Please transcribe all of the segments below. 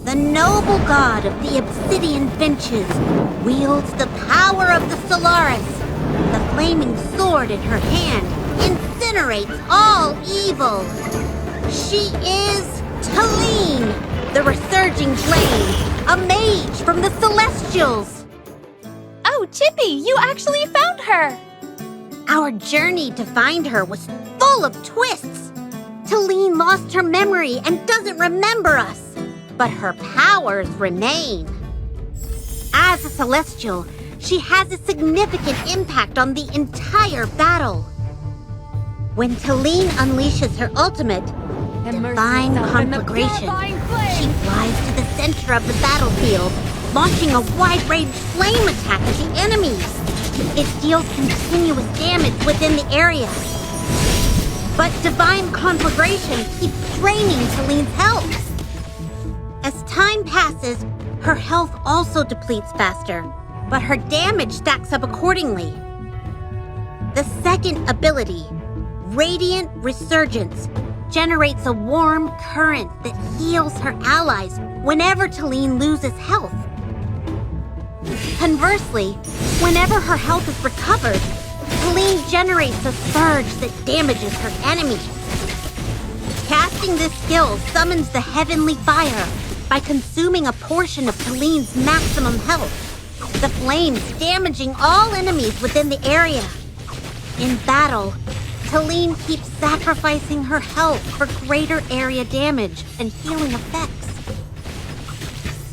The noble god of the obsidian benches wields the power of the Solaris. The flaming sword in her hand incinerates all evil. She is Talene, the resurging flame, a mage from the Celestials. Oh, Chippy, you actually found her! Our journey to find her was full of twists. Talene lost her memory and doesn't remember us, but her powers remain. As a Celestial, she has a significant impact on the entire battle. When Talene unleashes her ultimate, Divine Conflagration, she flies to the center of the battlefield, launching a wide-range flame attack at the enemies. It deals continuous damage within the area. But Divine Conflagration keeps draining Talene's health. As time passes, her health also depletes faster, but her damage stacks up accordingly. The second ability, Radiant Resurgence, generates a warm current that heals her allies whenever Talene loses health. Conversely, whenever her health is recovered, Talene generates a surge that damages her enemies. Casting this skill summons the Heavenly Fire by consuming a portion of Talene's maximum health, the flames damaging all enemies within the area. In battle, Talene keeps sacrificing her health for greater area damage and healing effects.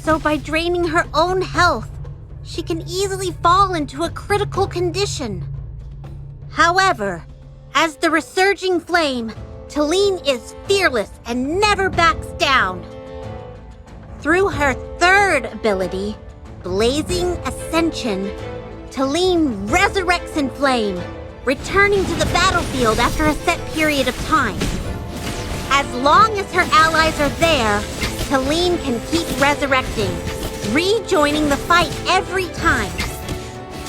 So by draining her own health, she can easily fall into a critical condition. However, as the resurging flame, Talene is fearless and never backs down. Through her third ability, Blazing Ascension, Talene resurrects in flame, returning to the battlefield after a set period of time. As long as her allies are there, Talene can keep resurrecting, rejoining the fight every time.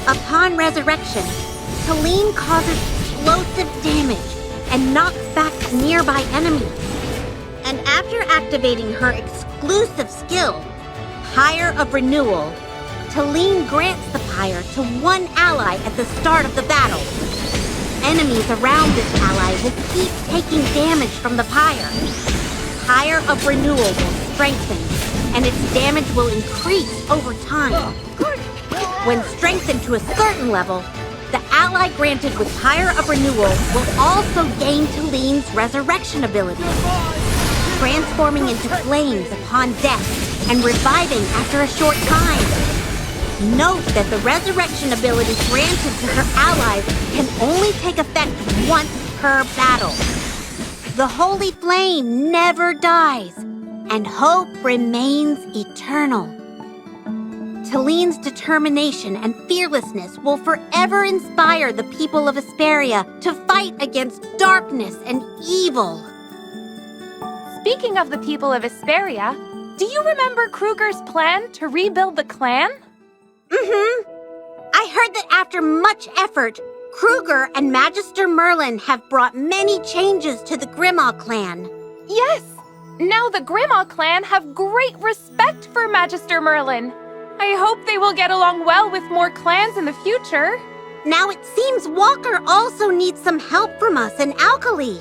Upon resurrection, Talene causes explosive damage and knocks back nearby enemies. And after activating her exclusive skill, Pyre of Renewal, Talene grants the pyre to one ally at the start of the battle. Enemies around this ally will keep taking damage from the pyre. Pyre of Renewal will strengthen, and its damage will increase over time. When strengthened to a certain level, the ally granted with Pyre of Renewal will also gain Talene's resurrection ability, transforming into flames upon death and reviving after a short time. Note that the resurrection ability granted to her allies can only take effect once per battle. The holy flame never dies, and hope remains eternal. Talene's determination and fearlessness will forever inspire the people of Asperia to fight against darkness and evil. Speaking of the people of Asperia, do you remember Kruger's plan to rebuild the clan? I heard that after much effort, Kruger and Magister Merlin have brought many changes to the Grimmaw clan. Yes! Now the Grimmaw clan have great respect for Magister Merlin. I hope they will get along well with more clans in the future. Now it seems Walker also needs some help from us and Alkali.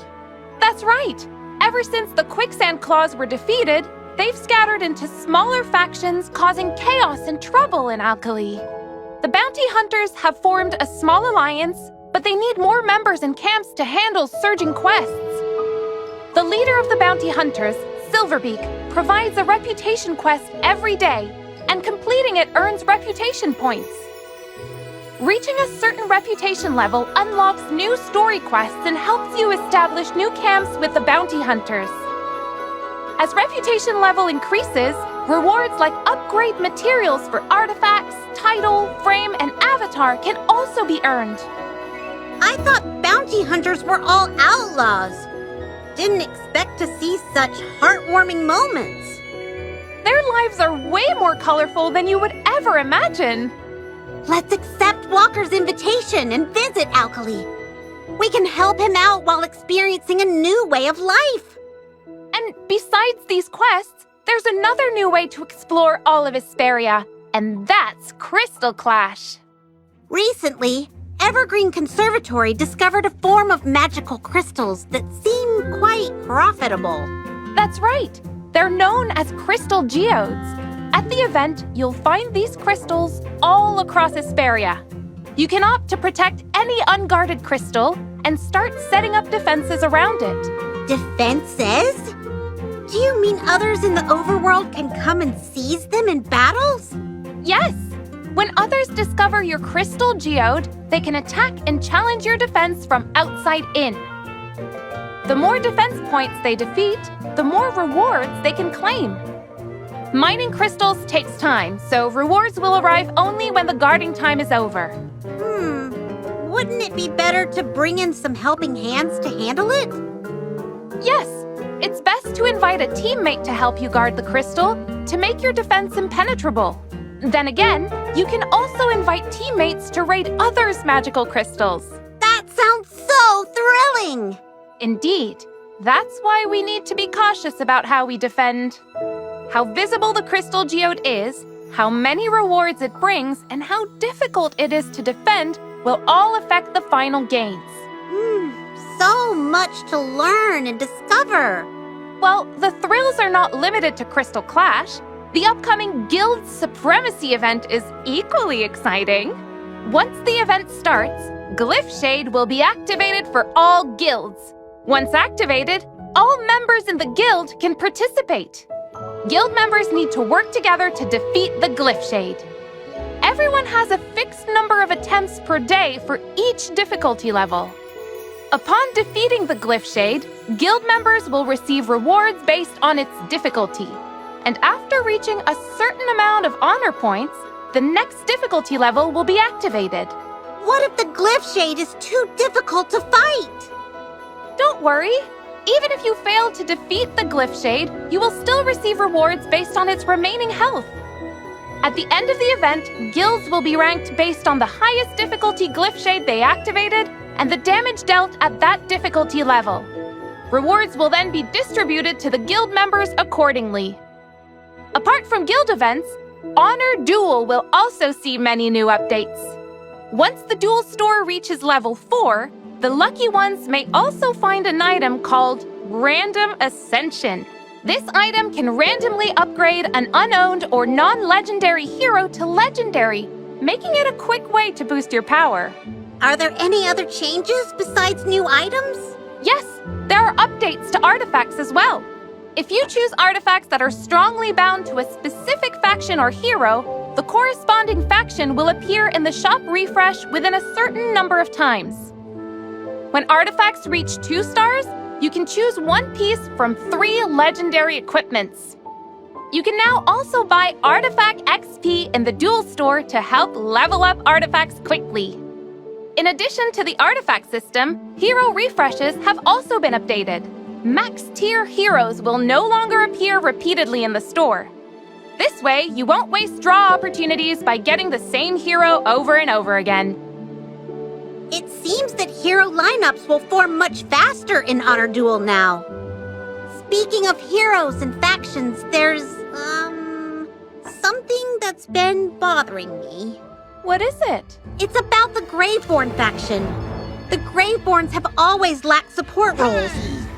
That's right. Ever since the Quicksand Claws were defeated, they've scattered into smaller factions, causing chaos and trouble in Alkali. The Bounty Hunters have formed a small alliance, but they need more members and camps to handle surging quests. The leader of the Bounty Hunters, Silverbeak, provides a reputation quest every day, and completing it earns reputation points. Reaching a certain reputation level unlocks new story quests and helps you establish new camps with the Bounty Hunters. As reputation level increases, rewards like upgrade materials for artifacts, title, frame, and avatar can also be earned. I thought bounty hunters were all outlaws. Didn't expect to see such heartwarming moments. Their lives are way more colorful than you would ever imagine. Let's accept Walker's invitation and visit Alkali. We can help him out while experiencing a new way of life. And besides these quests, There's another new way to explore all of Hesperia, and that's Crystal Clash. Recently, Evergreen Conservatory discovered a form of magical crystals that seem quite profitable. That's right. They're known as crystal geodes. At the event, you'll find these crystals all across Hesperia. You can opt to protect any unguarded crystal and start setting up defenses around it. Defenses? Do you mean others in the overworld can come and seize them in battles? Yes! When others discover your crystal geode, they can attack and challenge your defense from outside in. The more defense points they defeat, the more rewards they can claim. Mining crystals takes time, so rewards will arrive only when the guarding time is over. Wouldn't it be better to bring in some helping hands to handle it? Yes, it's best to invite a teammate to help you guard the crystal to make your defense impenetrable. Then again, you can also invite teammates to raid others' magical crystals. That sounds so thrilling! Indeed, that's why we need to be cautious about how we defend. How visible the crystal geode is, how many rewards it brings, and how difficult it is to defend will all affect the final gains. So much to learn and discover. Well, the thrills are not limited to Crystal Clash. The upcoming Guild Supremacy event is equally exciting. Once the event starts, Glyph Shade will be activated for all guilds. Once activated, all members in the guild can participate. Guild members need to work together to defeat the Glyph Shade. Everyone has a fixed number of attempts per day for each difficulty level. Upon defeating the Glyph Shade, guild members will receive rewards based on its difficulty. And after reaching a certain amount of honor points, the next difficulty level will be activated. What if the Glyph Shade is too difficult to fight? Don't worry. Even if you fail to defeat the Glyph Shade, you will still receive rewards based on its remaining health. At the end of the event, guilds will be ranked based on the highest difficulty Glyph Shade they activated and the damage dealt at that difficulty level. Rewards will then be distributed to the guild members accordingly. Apart from guild events, Honor Duel will also see many new updates. Once the Duel store reaches level 4, the lucky ones may also find an item called Random Ascension. This item can randomly upgrade an unowned or non-legendary hero to legendary, making it a quick way to boost your power. Are there any other changes besides new items? Yes, there are updates to artifacts as well. If you choose artifacts that are strongly bound to a specific faction or hero, the corresponding faction will appear in the shop refresh within a certain number of times. When artifacts reach 2 stars, you can choose one piece from 3 legendary equipments. You can now also buy Artifact XP in the Duel store to help level up artifacts quickly. In addition to the artifact system, hero refreshes have also been updated. Max-tier heroes will no longer appear repeatedly in the store. This way, you won't waste draw opportunities by getting the same hero over and over again. It seems that hero lineups will form much faster in Honor Duel now. Speaking of heroes and factions, there's, something that's been bothering me. What is it? It's about the Graveborn faction. The Graveborns have always lacked support roles.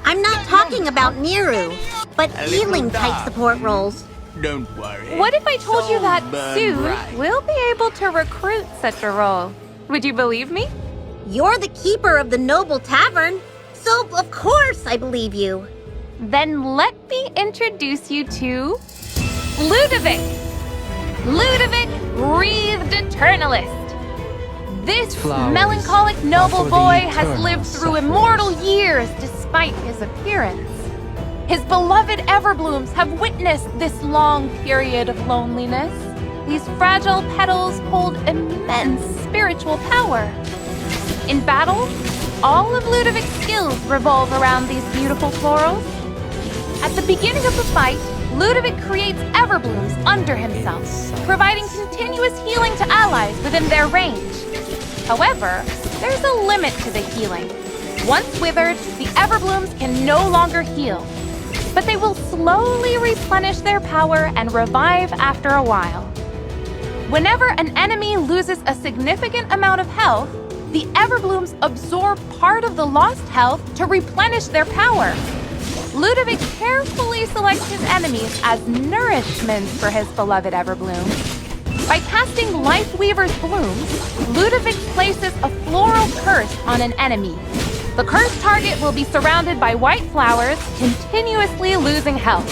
I'm not talking about Niru, but healing-type support roles. Don't worry. What if I told you that soon right. we'll be able to recruit such a role? Would you believe me? You're the keeper of the Noble Tavern, so of course I believe you. Then let me introduce you to Ludovic. Ludovic, breathed eternalist. This melancholic noble boy has lived through immortal years despite his appearance. His beloved Everblooms have witnessed this long period of loneliness. These fragile petals hold immense spiritual power. In battle, all of Ludovic's skills revolve around these beautiful florals. At the beginning of the fight, Ludovic creates Everblooms under himself, providing continuous healing to allies within their range. However, there's a limit to the healing. Once withered, the Everblooms can no longer heal. but they will slowly replenish their power and revive after a while. Whenever an enemy loses a significant amount of health, the Everblooms absorb part of the lost health to replenish their power. Ludovic carefully selects his enemies as nourishment for his beloved Everbloom. By casting Lifeweaver's blooms, Ludovic places a floral curse on an enemy. The cursed target will be surrounded by white flowers, continuously losing health.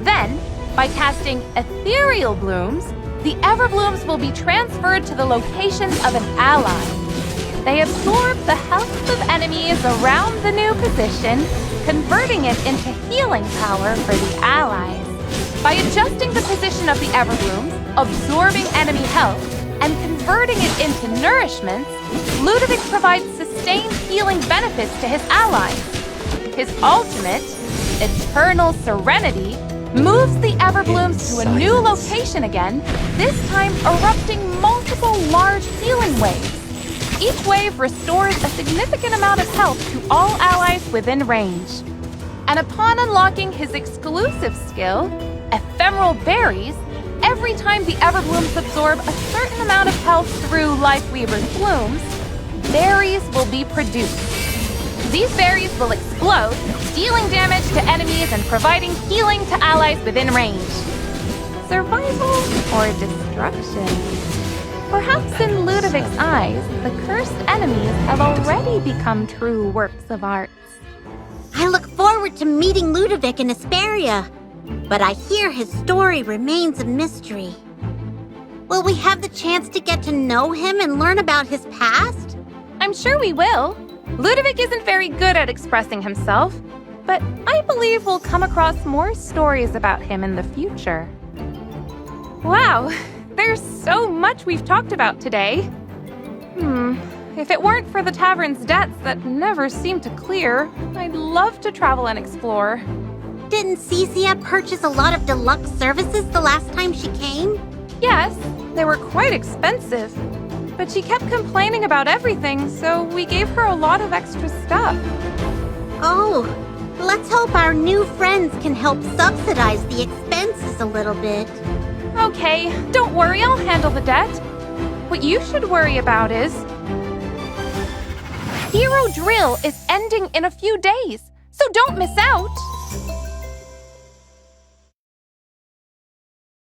Then, by casting Ethereal Blooms, the Everblooms will be transferred to the location of an ally. They absorb the health of enemies around the new position, converting it into healing power for the allies. By adjusting the position of the Everblooms, absorbing enemy health, and converting it into nourishments, Ludovic provides sustained healing benefits to his allies. His ultimate, Eternal Serenity, moves the Everblooms to a new location again, this time erupting multiple large healing waves. Each wave restores a significant amount of health to all allies within range. And upon unlocking his exclusive skill, Ephemeral Berries, every time the Everblooms absorb a certain amount of health through Lifeweaver's blooms, berries will be produced. These berries will explode, dealing damage to enemies and providing healing to allies within range. Survival or destruction? Perhaps in Ludovic's eyes, the cursed enemies have already become true works of art. I look forward to meeting Ludovic in Hesperia, but I hear his story remains a mystery. Will we have the chance to get to know him and learn about his past? I'm sure we will. Ludovic isn't very good at expressing himself, but I believe we'll come across more stories about him in the future. Wow, there's so much we've talked about today. If it weren't for the tavern's debts that never seem to clear, I'd love to travel and explore. Didn't Cecia purchase a lot of deluxe services the last time she came? Yes, they were quite expensive. But she kept complaining about everything, so we gave her a lot of extra stuff. Oh, let's hope our new friends can help subsidize the expenses a little bit. Okay, don't worry, I'll handle the debt. What you should worry about is... Hero Drill is ending in a few days, so don't miss out!